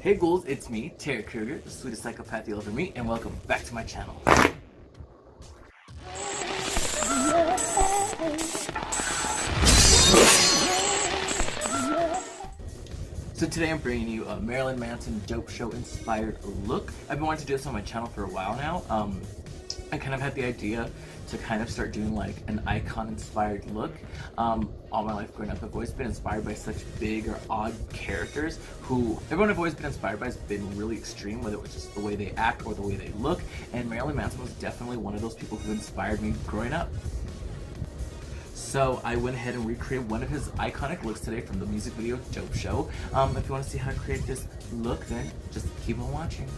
Hey ghouls, it's me, Krueger, the sweetest psychopath you'll ever meet, and welcome back to my channel. So today I'm bringing you a Marilyn Manson dope show inspired look. I've been wanting to do this on my channel for a while now. I kind of had the idea to kind of start doing like an icon inspired look. All my life growing up, I've always been inspired by such big or odd characters who everyone I've always been inspired by has been really extreme, whether it was just the way they act or the way they look, and Marilyn Manson was definitely one of those people who inspired me growing up. So I went ahead and recreated one of his iconic looks today from the music video Dope Show. If you want to see how to create this look, then just keep on watching.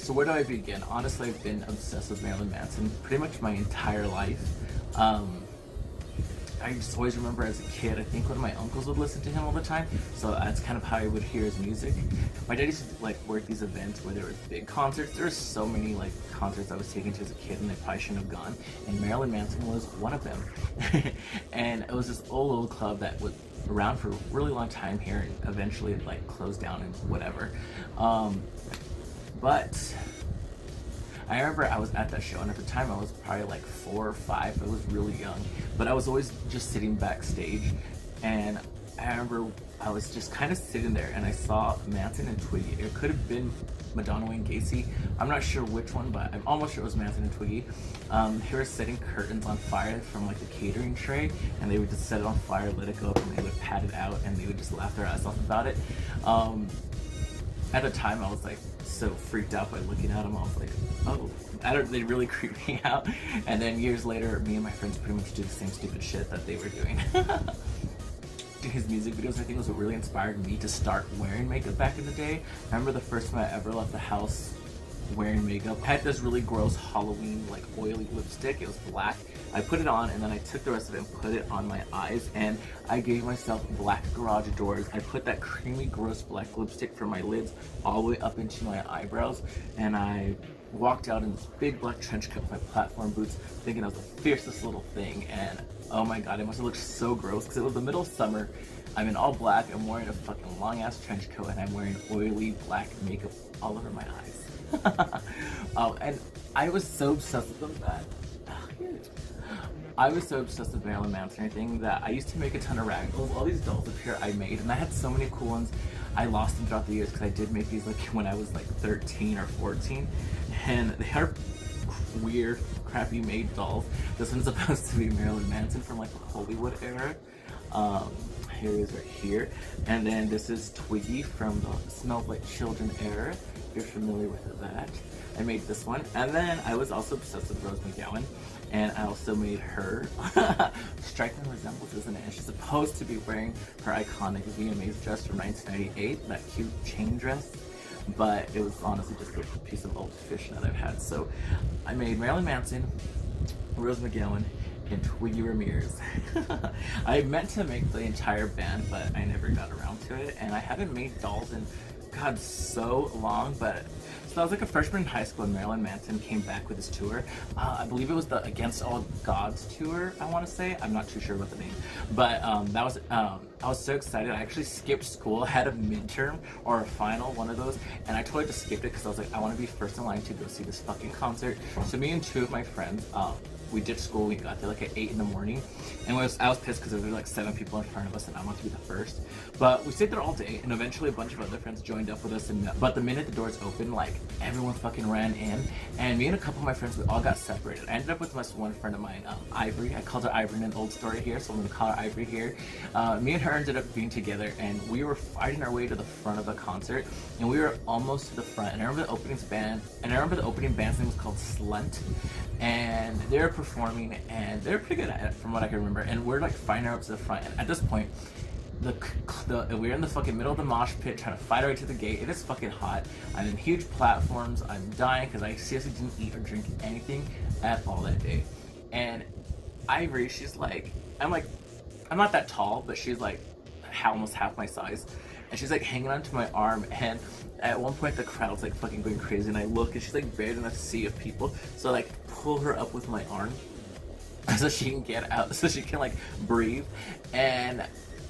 So where do I begin? Honestly, I've been obsessed with Marilyn Manson pretty much my entire life. I just always remember as a kid, I think one of my uncles would listen to him all the time, so that's kind of how I would hear his music. My dad used to like work these events where there was big concerts. There were so many like concerts I was taken to as a kid and I probably shouldn't have gone, and Marilyn Manson was one of them. And it was this old club that was around for a really long time here and eventually like closed down and whatever. But I remember I was at that show, and at the time I was probably like 4 or 5. I was really young, but I was always just sitting backstage, and I remember I was just kind of sitting there, and I saw Manson and Twiggy. It could have been Madonna and Gacy. I'm not sure which one, but I'm almost sure it was Manson and Twiggy. They were setting curtains on fire from like the catering tray, and they would just set it on fire, let it go up, and they would pat it out, and they would just laugh their ass off about it. At the time, I was like so freaked out by looking at them. I was like, oh, they really creeped me out. And then years later, me and my friends pretty much did the same stupid shit that they were doing. His music videos, I think, was what really inspired me to start wearing makeup back in the day. I remember the first time I ever left the house wearing makeup. I had this really gross Halloween like oily lipstick. It was black. I put it on and then I took the rest of it and put it on my eyes, and I gave myself black garage doors. I put that creamy gross black lipstick from my lids all the way up into my eyebrows, and I walked out in this big black trench coat with my platform boots thinking I was the fiercest little thing. And oh my god, it must have looked so gross because it was the middle of summer. I'm in all black, I'm wearing a fucking long ass trench coat, and I'm wearing oily black makeup all over my eyes. And I was so obsessed with them that I was so obsessed with Marilyn Manson and everything that I used to make a ton of ragdolls. All these dolls up here I made, and I had so many cool ones. I lost them throughout the years because I did make these like when I was like 13 or 14, and they are weird, crappy made dolls. This one's supposed to be Marilyn Manson from like the Hollywood era. Here he is right here, and then this is Twiggy from the Smells Like Children era, if you're familiar with that. I made this one, and then I was also obsessed with Rose McGowan, and I also made her. Striking resemblances in it, and she's supposed to be wearing her iconic VMAs dress from 1998, that cute chain dress, but it was honestly just a piece of old fish that I've had. So I made Marilyn Manson, Rose McGowan, and Twiggy Ramirez. I meant to make the entire band, but I never got around to it, and I haven't made dolls in god so long. But so I was like a freshman in high school when Marilyn Manson came back with his tour. I believe it was the Against All Gods tour, I want to say. I'm not too sure about the name, but that was I was so excited. I actually skipped school, had a midterm or a final, one of those, and I totally just skipped it because I was like, I want to be first in line to go see this fucking concert. So me and 2 of my friends we ditched school. We got there like at 8 in the morning, and I was pissed because there were like 7 people in front of us, and I wanted to be the first. But we stayed there all day, and eventually a bunch of other friends joined up with us. But the minute the doors opened, like everyone fucking ran in, and me and a couple of my friends, we all got separated. I ended up with my one friend of mine, Ivory. I called her Ivory in an old story here, so I'm gonna call her Ivory here. Me and her ended up being together, and we were fighting our way to the front of the concert, and we were almost to the front. And I remember the opening band's name was called Slunt, and they were performing, and they were pretty good at it from what I can remember. And we're like fighting our way up to the front, and at this point, we're in the fucking middle of the mosh pit trying to fight our way to the gate. It is fucking hot. I'm in huge platforms. I'm dying because I seriously didn't eat or drink anything at all that day. And Ivory, she's like, I'm not that tall, but she's like almost half my size, and she's like hanging onto my arm. And at one point the crowd's like fucking going crazy, and I look, and she's like buried in a sea of people, so I like pull her up with my arm so she can get out, so she can like breathe. And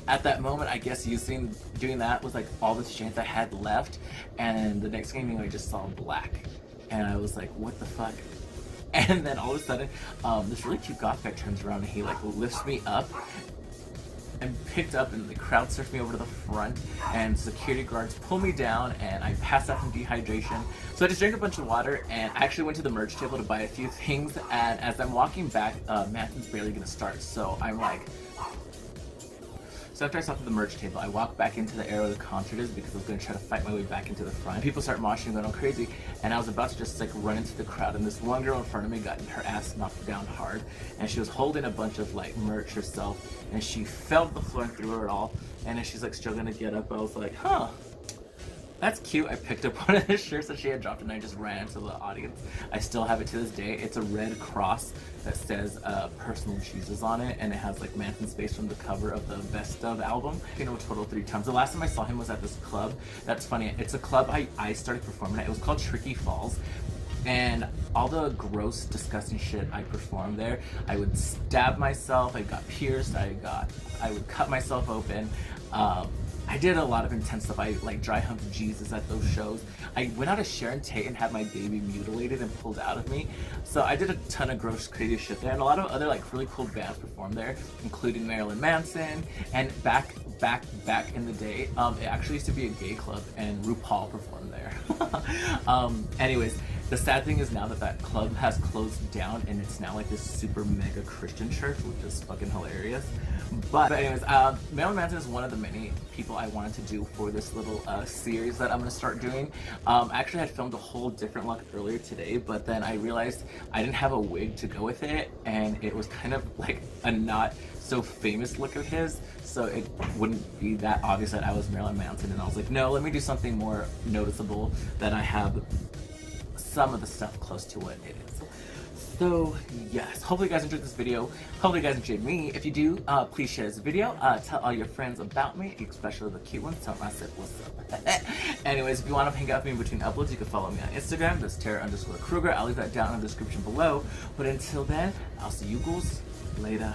at that moment, I guess doing that was like all the strength I had left. And the next thing I just saw black, and I was like, what the fuck? And then all of a sudden, this really cute goth guy turns around, and he like lifts me up and picked up, and the crowd surfed me over to the front, and security guards pull me down, and I passed out from dehydration. So I just drank a bunch of water, and I actually went to the merch table to buy a few things. And as I'm walking back, Manson's barely gonna start, so I'm like. So after I stopped at the merch table, I walked back into the area where the concert is because I was going to try to fight my way back into the front. People start moshing and going all crazy, and I was about to just like run into the crowd, and this one girl in front of me got her ass knocked down hard, and she was holding a bunch of like merch herself, and she fell to the floor and threw it all, and then she's like struggling to get up. I was like, huh. That's cute. I picked up one of the shirts that she had dropped, and I just ran into the audience. I still have it to this day. It's a red cross that says Personal Jesus on it, and it has like Manson's face from the cover of the Best Of album. You know, a total 3 times. The last time I saw him was at this club. That's funny. It's a club I started performing at. It was called Tricky Falls. And all the gross, disgusting shit I performed there, I would stab myself, I got pierced, I would cut myself open. I did a lot of intense stuff. I like dry humped Jesus at those shows. I went out to Sharon Tate and had my baby mutilated and pulled out of me. So I did a ton of gross, crazy shit there, and a lot of other like really cool bands performed there, including Marilyn Manson. And back in the day, it actually used to be a gay club, and RuPaul performed there. Anyways. The sad thing is now that club has closed down, and it's now like this super mega Christian church, which is fucking hilarious. But anyways, Marilyn Manson is one of the many people I wanted to do for this little series that I'm gonna start doing. I actually had filmed a whole different look earlier today, but then I realized I didn't have a wig to go with it, and it was kind of like a not so famous look of his, so it wouldn't be that obvious that I was Marilyn Manson. And I was like, no, let me do something more noticeable that I have some of the stuff close to what it is. So yes, hopefully you guys enjoyed this video. Hopefully you guys enjoyed me. If you do, please share this video. Tell all your friends about me, especially the cute ones. Tell them I said what's up. Anyways, if you want to hang out with me in between uploads, you can follow me on Instagram. That's Tara_Krueger. I'll leave that down in the description below. But until then, I'll see you ghouls later.